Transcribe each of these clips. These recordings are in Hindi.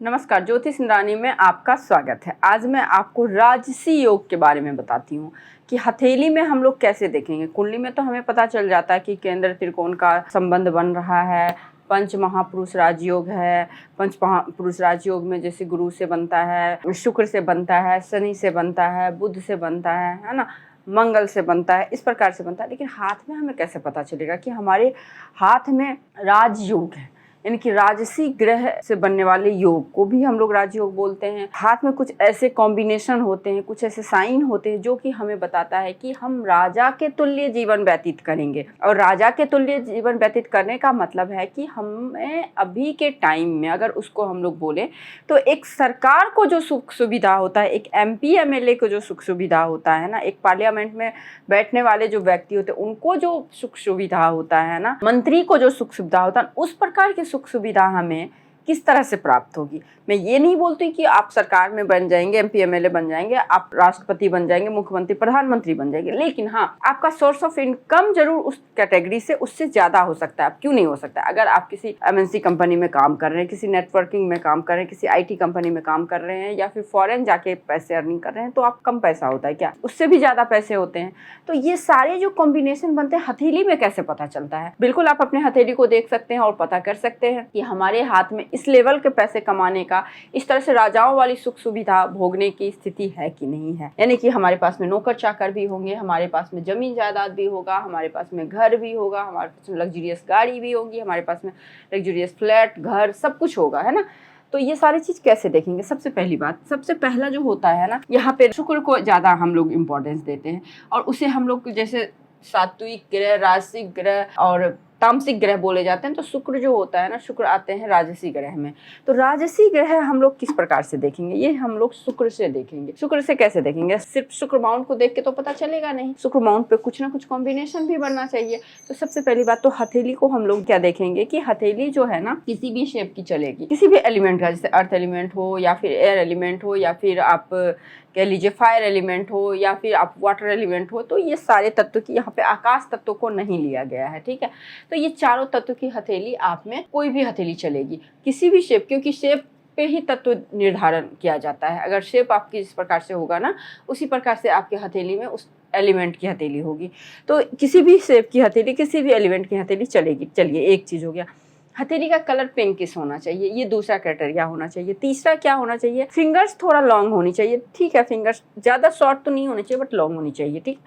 नमस्कार, ज्योतिष इंद्राणी में आपका स्वागत है। आज मैं आपको राजसी योग के बारे में बताती हूँ कि हथेली में हम लोग कैसे देखेंगे। कुंडली में तो हमें पता चल जाता है कि केंद्र त्रिकोण का संबंध बन रहा है, पंच महापुरुष राजयोग है। पंच महापुरुष राजयोग में जैसे गुरु से बनता है, शुक्र से बनता है, शनि से बनता है, बुध से बनता है ना, मंगल से बनता है, इस प्रकार से बनता है। लेकिन हाथ में हमें कैसे पता चलेगा कि हमारे हाथ में राजयोग है, यानी कि राजसी ग्रह से बनने वाले योग को भी हम लोग राजयोग बोलते हैं। हाथ में कुछ ऐसे कॉम्बिनेशन होते हैं, कुछ ऐसे साइन होते हैं जो कि हमें बताता है कि हम राजा के तुल्य जीवन व्यतीत करेंगे। और राजा के तुल्य जीवन व्यतीत करने का मतलब है कि हमें अभी के टाइम में अगर उसको हम लोग बोले तो एक सरकार को जो सुख सुविधा होता है, एक MP MLA को जो सुख सुविधा होता है ना, एक पार्लियामेंट में बैठने वाले जो व्यक्ति होते हैं उनको जो सुख सुविधा होता है ना, मंत्री को जो सुख सुविधा होता है, उस प्रकार की सुख सुविधा हमें किस तरह से प्राप्त होगी। मैं ये नहीं बोलती कि आप सरकार में बन जाएंगे, MP MLA बन जाएंगे, आप राष्ट्रपति बन जाएंगे, मुख्यमंत्री प्रधानमंत्री बन जाएंगे, लेकिन हाँ, आपका सोर्स ऑफ इनकम जरूर उस कैटेगरी से उससे ज़्यादा हो सकता है। अब क्यों नहीं हो सकता? अगर आप किसी MNC कंपनी में काम कर रहे हैं, किसी नेटवर्किंग में काम कर रहे हैं, किसी IT कंपनी में काम कर रहे हैं या फिर फॉरेन जाके पैसे अर्निंग कर रहे हैं, तो आप कम पैसा होता है क्या? उससे भी ज़्यादा पैसे होते हैं। तो ये सारे जो कॉम्बिनेशन बनते हैं, हथेली में कैसे पता चलता है? बिल्कुल आप अपने हथेली को देख सकते हैं और पता कर सकते हैं कि हमारे हाथ में इस लेवल के पैसे कमाने का, इस तरह से राजाओं वाली सुख सुविधा भोगने की स्थिति है कि नहीं है। यानी कि हमारे पास में नौकर चाकर भी होंगे, हमारे पास में जमीन जायदाद भी होगा, हमारे पास में घर भी होगा, हमारे पास में लग्जरियस गाड़ी भी होगी, हमारे पास में लग्जरियस फ्लैट, घर, सब कुछ होगा, है ना। तो ये सारी चीज़ कैसे देखेंगे? सबसे पहली बात, सबसे पहला जो होता है ना, यहाँ पे शुक्र को ज़्यादा हम लोग इम्पोर्टेंस देते हैं और उसे हम लोग जैसे सात्विक ग्रह, राजसिक ग्रह और तामसिक ग्रह बोले जाते हैं। तो शुक्र जो होता है ना, शुक्र आते हैं राजसी ग्रह में। तो राजसी ग्रह हम लोग किस प्रकार से देखेंगे? ये हम लोग शुक्र से देखेंगे। शुक्र से कैसे देखेंगे? सिर्फ शुक्र माउंट को देख के तो पता चलेगा नहीं, शुक्र माउंट पे कुछ ना कुछ कॉम्बिनेशन भी बनना चाहिए। तो सबसे पहली बात तो हथेली को हम लोग क्या देखेंगे कि हथेली जो है ना, किसी भी शेप की चलेगी, किसी भी एलिमेंट का, जैसे अर्थ एलिमेंट हो या फिर एयर एलिमेंट हो या फिर आप कह लीजिए फायर एलिमेंट हो या फिर आप वाटर एलिमेंट हो। तो ये सारे तत्व की, यहाँ पे आकाश तत्व को नहीं लिया गया है, ठीक है। तो ये चारों तत्व की हथेली आप में कोई भी हथेली चलेगी, किसी भी शेप, क्योंकि शेप पे ही तत्व निर्धारण किया जाता है। अगर शेप आपकी जिस प्रकार से होगा ना, उसी प्रकार से आपके हथेली में उस एलिमेंट की हथेली होगी। तो किसी भी शेप की हथेली, किसी भी एलिमेंट की हथेली चलेगी। चलिए, एक चीज़ हो गया। हथेली का कलर पिंकिश होना चाहिए, ये दूसरा क्राइटेरिया होना चाहिए। तीसरा क्या होना चाहिए? फिंगर्स थोड़ा लॉन्ग होनी चाहिए, ठीक है। फिंगर्स ज़्यादा शॉर्ट तो नहीं होनी चाहिए बट लॉन्ग होनी चाहिए, ठीक।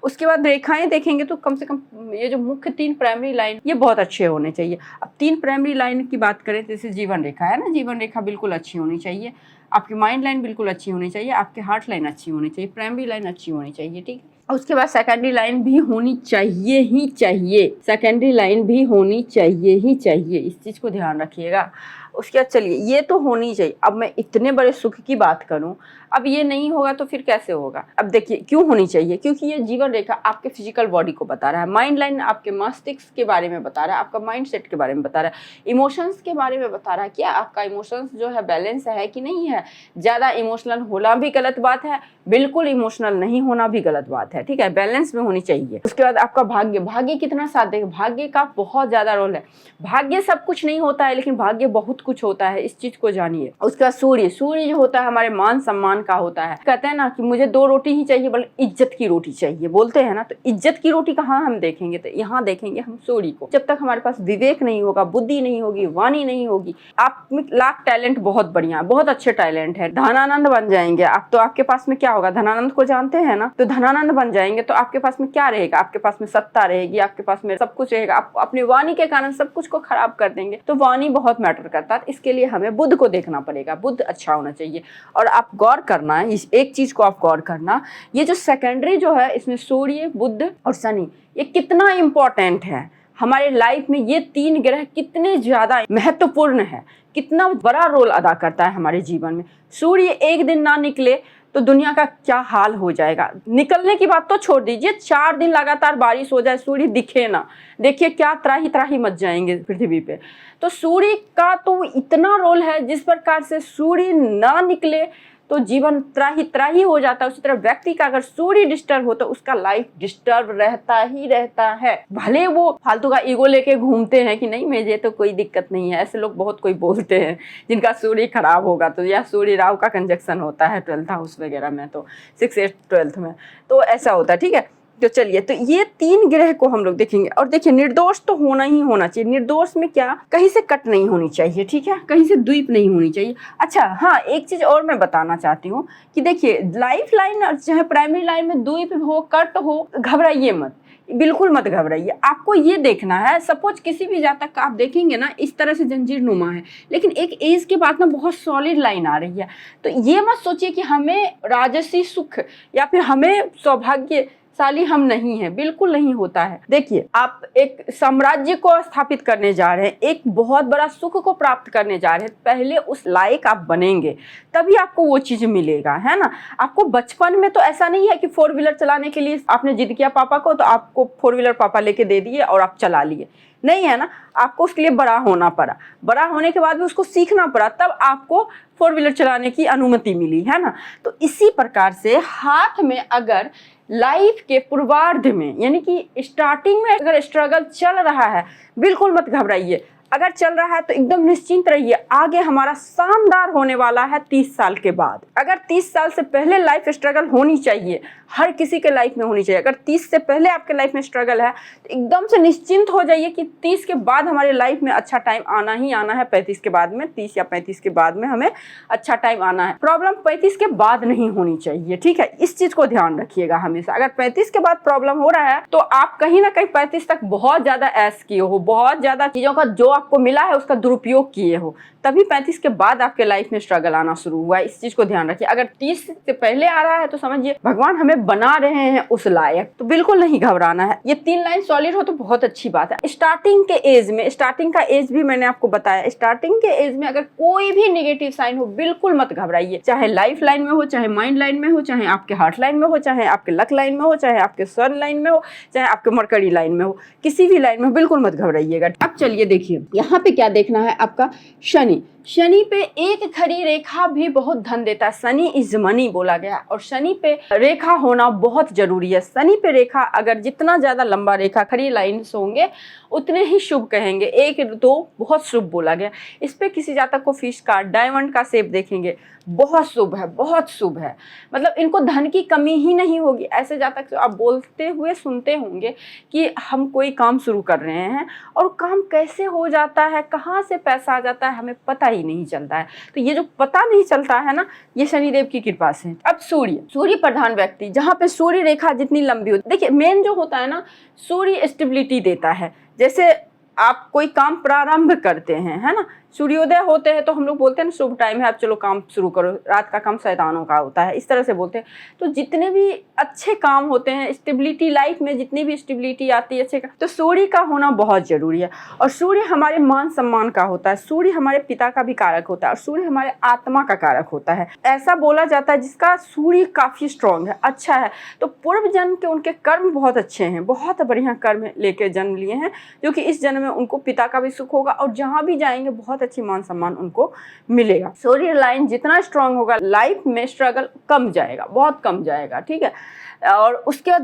उसके बाद रेखाएं देखेंगे तो कम से कम ये जो मुख्य 3 प्राइमरी लाइन, ये बहुत अच्छे होने चाहिए। अब 3 प्राइमरी लाइन की बात करें, जैसे जीवन रेखा है ना, जीवन रेखा बिल्कुल अच्छी होनी चाहिए, आपकी माइंड लाइन बिल्कुल अच्छी होनी चाहिए, आपके हार्ट लाइन अच्छी होनी चाहिए, प्राइमरी लाइन अच्छी होनी चाहिए, ठीक है। उसके बाद सेकेंडरी लाइन भी होनी चाहिए ही चाहिए, सेकेंडरी लाइन भी होनी चाहिए ही चाहिए, इस चीज़ को ध्यान रखिएगा। उसके बाद चलिए, ये तो होनी चाहिए। अब मैं इतने बड़े सुख की बात करूं, अब ये नहीं होगा तो फिर कैसे होगा? अब देखिए क्यों होनी चाहिए, क्योंकि ये जीवन रेखा आपके फिजिकल बॉडी को बता रहा है, माइंड लाइन आपके मस्तिष्क के बारे में बता रहा है, आपका माइंड सेट के बारे में बता रहा है, इमोशंस के बारे में बता रहा है। क्या आपका इमोशंस जो है बैलेंस है कि नहीं है? ज़्यादा इमोशनल होना भी गलत बात है, बिल्कुल इमोशनल नहीं होना भी गलत बात है, ठीक है। बैलेंस में होनी चाहिए। उसके बाद आपका भाग्य, भाग्य कितना साथ देगा? भाग्य का बहुत ज़्यादा रोल है। भाग्य सब कुछ नहीं होता है, लेकिन भाग्य बहुत कुछ होता है, इस चीज़ को जानिए। उसके बाद सूर्य, सूर्य जो होता है हमारे मान सम्मान का होता है। कहते हैं ना कि मुझे 2 रोटी ही चाहिए, बल्कि इज्जत की रोटी चाहिए, बोलते हैं ना। तो इज्जत की रोटी कहाँ हम देखेंगे? तो यहाँ देखेंगे हम सूर्य को। जब तक हमारे पास विवेक नहीं होगा, बुद्धि नहीं होगी, वाणी नहीं होगी, आप में लाख टैलेंट बहुत बढ़िया, बहुत अच्छे टैलेंट है, धनानंद बन जाएंगे आप। तो आपके पास में क्या होगा? धनानंद को जानते हैं ना, तो धनानंद बन जाएंगे तो आपके पास में क्या रहेगा? आपके पास में सत्ता रहेगी, आपके पास में सब कुछ रहेगा। आप अपनी वाणी के कारण सब कुछ को खराब कर देंगे। तो वाणी बहुत मैटर करता है, इसके लिए हमें बुध को देखना पड़ेगा, बुध अच्छा होना चाहिए। और आप गौर करना है, इस एक चीज को आप गौर करना, ये जो सेकेंडरी जो है, इसमें सूर्य, बुध और शनि, ये कितना इंपॉर्टेंट है हमारे लाइफ में। ये 3 ग्रह कितने ज्यादा महत्वपूर्ण है, कितना बड़ा रोल अदा करता है हमारे जीवन में। सूर्य एक दिन ना निकले तो दुनिया का क्या हाल हो जाएगा। निकलने की बात तो छोड़ दीजिए, 4 दिन लगातार बारिश हो जाए, सूर्य दिखे ना, देखिए क्या त्राही त्राही मच जाएंगे पृथ्वी पे। तो सूर्य का तो इतना रोल है, जिस प्रकार से सूर्य ना निकले तो जीवन त्राही त्राही हो जाता है। उसी तरह व्यक्ति का अगर सूर्य डिस्टर्ब हो तो उसका लाइफ डिस्टर्ब रहता ही रहता है। भले वो फालतू का ईगो लेके घूमते हैं कि नहीं मुझे तो कोई दिक्कत नहीं है, ऐसे लोग बहुत कोई बोलते हैं जिनका सूर्य खराब होगा तो, या सूर्य राहु का कंजक्शन होता है 12th हाउस वगैरह में, तो 6, 8, 12th में तो ऐसा होता है। ठीक है, तो चलिए, तो ये 3 ग्रह को हम लोग देखेंगे। और देखिए, निर्दोष तो होना ही होना चाहिए। निर्दोष में क्या, कहीं से कट नहीं होनी चाहिए, ठीक है, कहीं से द्वीप नहीं होनी चाहिए। अच्छा हाँ, एक चीज और मैं बताना चाहती हूँ कि देखिए, लाइफ लाइन और चाहे प्राइमरी लाइन में द्वीप हो, कट हो, घबराइए मत, बिल्कुल मत घबराइए। आपको ये देखना है, सपोज किसी भी जातक का आप देखेंगे ना इस तरह से जंजीर नुमा है, लेकिन एक एज के बाद ना बहुत सॉलिड लाइन आ रही है, तो ये मत सोचिए कि हमें राजसी सुख या फिर हमें सौभाग्यशाली हम नहीं है, बिल्कुल नहीं होता है। देखिए, आप एक साम्राज्य को स्थापित करने जा रहे हैं, एक बहुत बड़ा सुख को प्राप्त करने जा रहे हैं, पहले उस लायक आप बनेंगे तभी आपको वो चीज मिलेगा, है ना। आपको बचपन में तो ऐसा नहीं है कि 4 व्हीलर चलाने के लिए आपने जिद किया पापा को तो आपको 4 व्हीलर पापा लेके दे दिए और आप चला लिए, नहीं है ना। आपको उसके लिए बड़ा होना पड़ा, बड़ा होने के बाद भी उसको सीखना पड़ा, तब आपको 4 व्हीलर चलाने की अनुमति मिली, है ना। तो इसी प्रकार से हाथ में अगर लाइफ के पूर्वार्ध में यानी कि स्टार्टिंग में अगर स्ट्रगल चल रहा है, बिल्कुल मत घबराइए। अगर चल रहा है तो एकदम निश्चिंत रहिए, आगे हमारा शानदार होने वाला है 30 साल के बाद। अगर 30 साल से पहले लाइफ स्ट्रगल होनी चाहिए, हर किसी के लाइफ में होनी चाहिए। अगर 30 से पहले आपके लाइफ में स्ट्रगल है तो एकदम से निश्चिंत हो जाइए कि 30 के बाद हमारे लाइफ में अच्छा टाइम आना ही आना है। 35 के बाद में, 30 या 35 के बाद में हमें अच्छा टाइम आना है। प्रॉब्लम 35 के बाद नहीं होनी चाहिए, ठीक है, इस चीज को ध्यान रखिएगा हमेशा। अगर 35 के बाद प्रॉब्लम हो रहा है तो आप कहीं ना कहीं 35 तक बहुत ज्यादा ऐश किए हो, बहुत ज्यादा चीजों का जो आपको मिला है उसका दुरुपयोग किए हो, तभी 35 के बाद आपके लाइफ में स्ट्रगल आना शुरू हुआ है। इस चीज को ध्यान रखिए। अगर 30 से पहले आ रहा है तो समझिए भगवान हमें बना रहे हैं उस लायक, तो बिल्कुल नहीं घबराना है। ये 3 लाइन सॉलिड हो तो बहुत अच्छी बात है। स्टार्टिंग के एज में, स्टार्टिंग का एज भी मैंने आपको बताया, स्टार्टिंग के एज में अगर कोई भी नेगेटिव साइन हो बिल्कुल मत घबराइए, चाहे लाइफ लाइन में हो, चाहे माइंड लाइन में हो, चाहे आपके हार्ट लाइन में हो, चाहे आपके लक लाइन में हो, चाहे आपके सन लाइन में हो, चाहे आपके मरकरी लाइन में हो, किसी भी लाइन में बिल्कुल मत घबराइएगा। अब चलिए देखिए, यहाँ पे क्या देखना है आपका शनि। शनि पे एक खड़ी रेखा भी बहुत धन देता है। शनि इज मनी बोला गया, और शनि पे रेखा होना बहुत जरूरी है। शनि पे रेखा अगर जितना ज्यादा लंबा रेखा खड़ी लाइन से होंगे उतने ही शुभ कहेंगे। 1, 2 बहुत शुभ बोला गया। इस पे किसी जातक को फिश का, डायमंड का शेप देखेंगे, बहुत शुभ है, बहुत शुभ है। मतलब इनको धन की कमी ही नहीं होगी। ऐसे जातक आप बोलते हुए सुनते होंगे कि हम कोई काम शुरू कर रहे हैं और काम कैसे हो जाता है, कहाँ से पैसा आ जाता है, हमें पता ही नहीं चलता है। तो ये जो पता नहीं चलता है ना, ये शनिदेव की कृपा से। अब सूर्य प्रधान व्यक्ति, जहाँ पे सूर्य रेखा जितनी लंबी होती, देखिए मेन जो होता है ना, सूर्य स्टेबिलिटी देता है। जैसे आप कोई काम प्रारंभ करते हैं, है ना, सूर्योदय होते हैं तो हम लोग बोलते हैं ना शुभ टाइम है, अब चलो काम शुरू करो, रात का काम शैतानों का होता है, इस तरह से बोलते हैं। तो जितने भी अच्छे काम होते हैं, स्टेबिलिटी लाइफ में जितनी भी स्टेबिलिटी आती है अच्छे का, तो सूर्य का होना बहुत जरूरी है। और सूर्य हमारे मान सम्मान का होता है, सूर्य हमारे पिता का भी कारक होता है, और सूर्य हमारे आत्मा का कारक होता है। ऐसा बोला जाता है जिसका सूर्य काफी स्ट्रांग है, अच्छा है, तो पूर्व जन्म के उनके कर्म बहुत अच्छे हैं, बहुत बढ़िया कर्म लेके जन्म लिए हैं, जो कि इस जन्म में उनको पिता का भी सुख होगा और जहां भी जाएंगे बहुत अच्छी मान सम्मान उनको मिलेगा। सूर्य लाइन जितना स्ट्रांग होगा लाइफ में स्ट्रगल कम जाएगा, बहुत कम जाएगा, ठीक है। और उसके बाद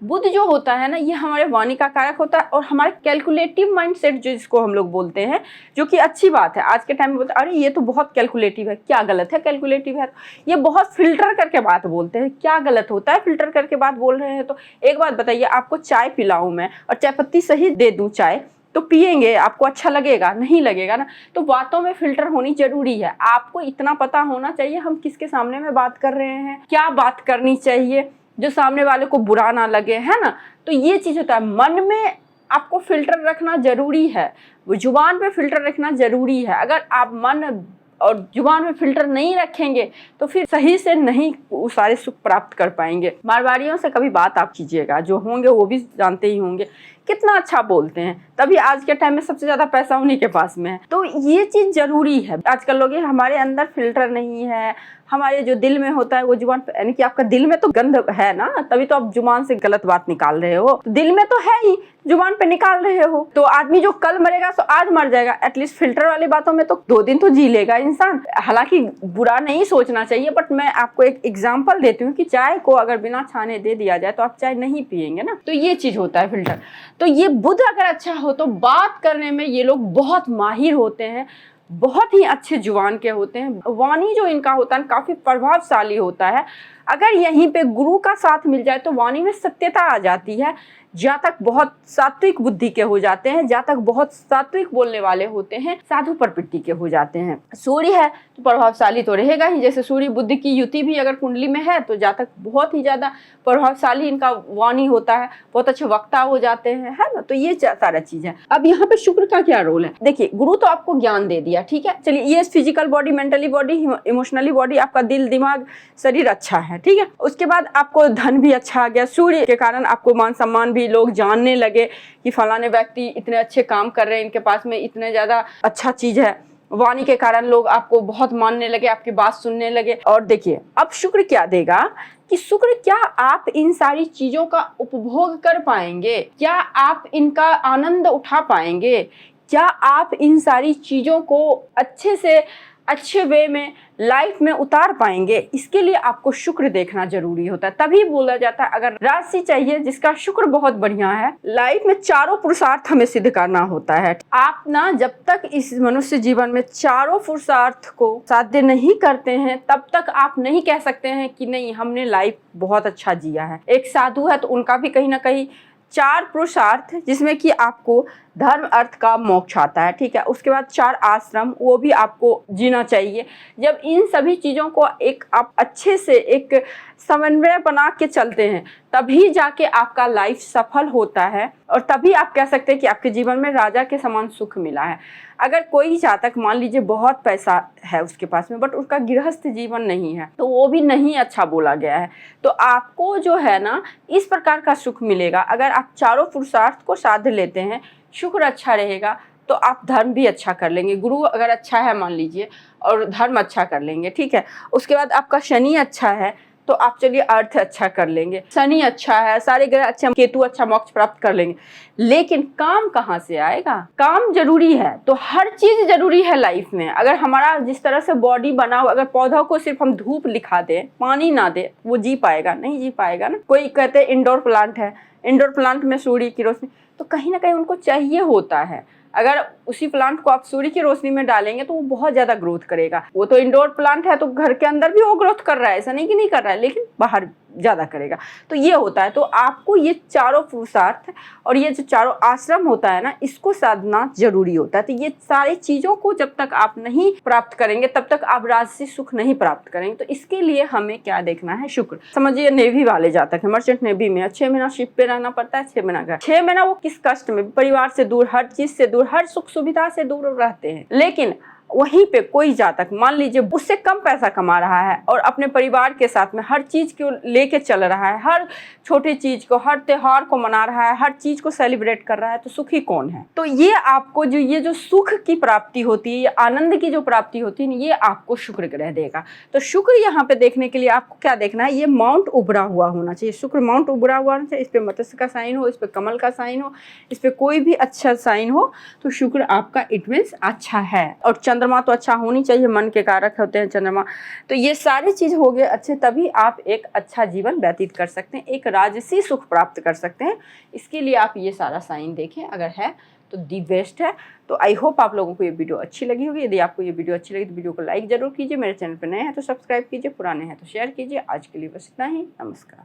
बुध जो होता है ना, ये हमारे वाणी का कारक होता है और हमारे कैलकुलेटिव माइंडसेट जिसको हम लोग बोलते हैं, जो कि अच्छी बात है। आज के टाइम में बोलते हैं अरे ये तो बहुत कैलकुलेटिव है, क्या गलत है कैलकुलेटिव है, ये बहुत फिल्टर करके बात बोलते हैं। क्या गलत होता है फिल्टर करके बात बोल रहे हैं? तो एक बात बताइए, आपको चाय पिलाऊं मैं और चाय पत्ती सही दे दूं चाय, तो पिएंगे, आपको अच्छा लगेगा? नहीं लगेगा ना। तो बातों में फिल्टर होनी जरूरी है। आपको इतना पता होना चाहिए हम किसके सामने में बात कर रहे हैं, क्या बात करनी चाहिए जो सामने वाले को बुरा ना लगे, है ना। तो ये चीज होता है, मन में आपको फिल्टर रखना जरूरी है, वो जुबान पे फिल्टर रखना जरूरी है। अगर आप मन और जुबान में फिल्टर नहीं रखेंगे तो फिर सही से नहीं वो सारे सुख प्राप्त कर पाएंगे। मारवाड़ियों से कभी बात आप कीजिएगा, जो होंगे वो भी जानते ही होंगे कितना अच्छा बोलते हैं, तभी आज के टाइम में सबसे ज्यादा पैसा उन्हीं के पास में है। तो ये चीज जरूरी है। आजकल लोग हमारे अंदर फिल्टर नहीं है, हमारे जो दिल में होता है वो जुबान पे, यानी कि आपका दिल में तो गंद है ना, तभी तो आप जुबान से गलत बात निकाल रहे हो। तो दिल में तो है ही, जुबान पे निकाल रहे हो। तो आदमी जो कल मरेगा तो आज मर जाएगा, एटलीस्ट फिल्टर वाली बातों में तो 2 दिन तो जी लेगा इंसान। हालांकि बुरा नहीं सोचना चाहिए, बट मैं आपको एक एग्जांपल देती हूँ कि चाय को अगर बिना छाने दे दिया जाए तो आप चाय नहीं पिएंगे ना। तो ये चीज होता है फिल्टर। तो ये बुद्ध अगर अच्छा हो तो बात करने में ये लोग बहुत माहिर होते हैं, बहुत ही अच्छे जुबान के होते हैं। वाणी जो इनका होता है काफी प्रभावशाली होता है। अगर यहीं पे गुरु का साथ मिल जाए तो वाणी में सत्यता आ जाती है। जातक बहुत सात्विक बुद्धि के हो जाते हैं, जातक बहुत सात्विक बोलने वाले होते हैं, साधु प्रवृत्ति के हो जाते हैं। सूर्य है तो प्रभावशाली तो रहेगा ही, जैसे सूर्य बुद्धि की युति भी अगर कुंडली में है तो जातक बहुत ही ज्यादा प्रभावशाली इनका वाणी होता है, बहुत अच्छे वक्ता हो जाते हैं, है ना। तो ये सारा चीज है। अब यहाँ पे शुक्र का क्या रोल है? देखिए, गुरु तो आपको ज्ञान दे दिया, ठीक है, चलिए ये physical body, mentally body, emotionally body, आपका दिल दिमाग शरीर अच्छा है, ठीक है। उसके बाद आपको धन भी अच्छा आ गया, सूर्य के कारण आपको मान सम्मान भी, लोग जानने लगे कि फलाने व्यक्ति इतने अच्छे काम कर रहे हैं, इनके पास में इतने ज्यादा अच्छा चीज है। वाणी के कारण लोग आपको बहुत मानने लगे, आपकी बात सुनने लगे। और देखिए अब शुक्र क्या देगा कि शुक्र, क्या आप इन सारी चीजों का उपभोग कर पाएंगे? क्या आप इनका आनंद उठा पाएंगे? क्या आप इन सारी चीजों को अच्छे से अच्छे वे में लाइफ में उतार पाएंगे? इसके लिए आपको शुक्र देखना जरूरी होता है। तभी बोला जाता है अगर राशि चाहिए जिसका शुक्र बहुत बढ़िया है, लाइफ में चारों पुरुषार्थ हमें सिद्ध करना होता है। आप ना जब तक इस मनुष्य जीवन में चारों पुरुषार्थ को साध्य नहीं करते हैं तब तक आप नहीं कह सकते हैं कि नहीं हमने लाइफ बहुत अच्छा जिया है। एक साधु है तो उनका भी कहीं ना कहीं 4 पुरुषार्थ, जिसमें कि आपको धर्म अर्थ का मोक्ष आता है, ठीक है। उसके बाद 4 आश्रम, वो भी आपको जीना चाहिए। जब इन सभी चीज़ों को एक आप अच्छे से एक समन्वय बना के चलते हैं तभी जाके आपका लाइफ सफल होता है, और तभी आप कह सकते हैं कि आपके जीवन में राजा के समान सुख मिला है। अगर कोई जातक मान लीजिए बहुत पैसा है उसके पास में, बट उसका गृहस्थ जीवन नहीं है, तो वो भी नहीं अच्छा बोला गया है। तो आपको जो है ना इस प्रकार का सुख मिलेगा अगर आप चारों पुरुषार्थ को साध लेते हैं। शुक्र अच्छा रहेगा तो आप धर्म भी अच्छा कर लेंगे। गुरु अगर अच्छा है मान लीजिए और धर्म अच्छा कर लेंगे, ठीक है। उसके बाद आपका शनि अच्छा है तो आप चलिए अर्थ अच्छा कर लेंगे। शनि अच्छा है, सारे ग्रह अच्छे, केतु अच्छा, मोक्ष प्राप्त कर लेंगे। लेकिन काम कहाँ से आएगा? काम जरूरी है, तो हर चीज जरूरी है लाइफ में। अगर हमारा जिस तरह से बॉडी बना हो, अगर पौधों को सिर्फ हम धूप दिखा दें, पानी ना दे, वो जी पाएगा? नहीं जी पाएगा ना। कोई कहते हैं इंडोर प्लांट है, इंडोर प्लांट में सूर्य की रोशनी, तो कहीं ना कहीं उनको चाहिए होता है। अगर उसी प्लांट को आप सूर्य की रोशनी में डालेंगे तो वो बहुत ज्यादा ग्रोथ करेगा। वो तो इंडोर प्लांट है तो घर के अंदर भी वो ग्रोथ कर रहा है, ऐसा नहीं कि नहीं कर रहा है, लेकिन बाहर ज्यादा करेगा। तो ये होता है। तो आपको ये चारों पुरुषार्थ और ये जो चारों आश्रम होता है ना, इसको साधना जरूरी होता है। तो ये सारी चीजों को जब तक आप नहीं प्राप्त करेंगे तब तक आप राजसी सुख नहीं प्राप्त करेंगे। तो इसके लिए हमें क्या देखना है? शुक्र। समझिए नेवी वाले जातक है, मर्चेंट नेवी में 6 महीना शिप पे रहना पड़ता है, 6 महीना घर। 6 महीना वो किस कष्ट में, परिवार से दूर, हर चीज से दूर, हर सुख सुविधा से दूर रहते हैं। लेकिन वहीं पे कोई जातक मान लीजिए उससे कम पैसा कमा रहा है और अपने परिवार के साथ में हर चीज को लेके चल रहा है, हर छोटी चीज को, हर त्योहार को मना रहा है, हर चीज को सेलिब्रेट कर रहा है, तो सुखी कौन है? तो ये आपको जो ये जो सुख की प्राप्ति होती है, ये आनंद की जो प्राप्ति होती है, ये आपको शुक्र ग्रह देगा। तो शुक्र यहाँ पे देखने के लिए आपको क्या देखना है? ये माउंट उभरा हुआ होना चाहिए। शुक्र माउंट उभरा हुआ होना चाहिए। इस पे मत्स्य का साइन हो, इस पे कमल का साइन हो, इस पे कोई भी अच्छा साइन हो, तो शुक्र आपका इट मीन्स अच्छा है। और चंद्रमा तो अच्छा होनी चाहिए, मन के कारक होते हैं चंद्रमा। तो ये सारी चीज हो गए अच्छे, तभी आप एक अच्छा जीवन व्यतीत कर सकते हैं, एक राजसी सुख प्राप्त कर सकते हैं। इसके लिए आप ये सारा साइन देखें, अगर है तो दी बेस्ट है। तो आई होप आप लोगों को ये वीडियो अच्छी लगी होगी। यदि आपको ये वीडियो अच्छी लगी तो वीडियो को लाइक जरूर कीजिए, मेरे चैनल पर नए हैं तो सब्सक्राइब कीजिए, पुराने हैं तो शेयर कीजिए। आज के लिए बस इतना ही, नमस्कार।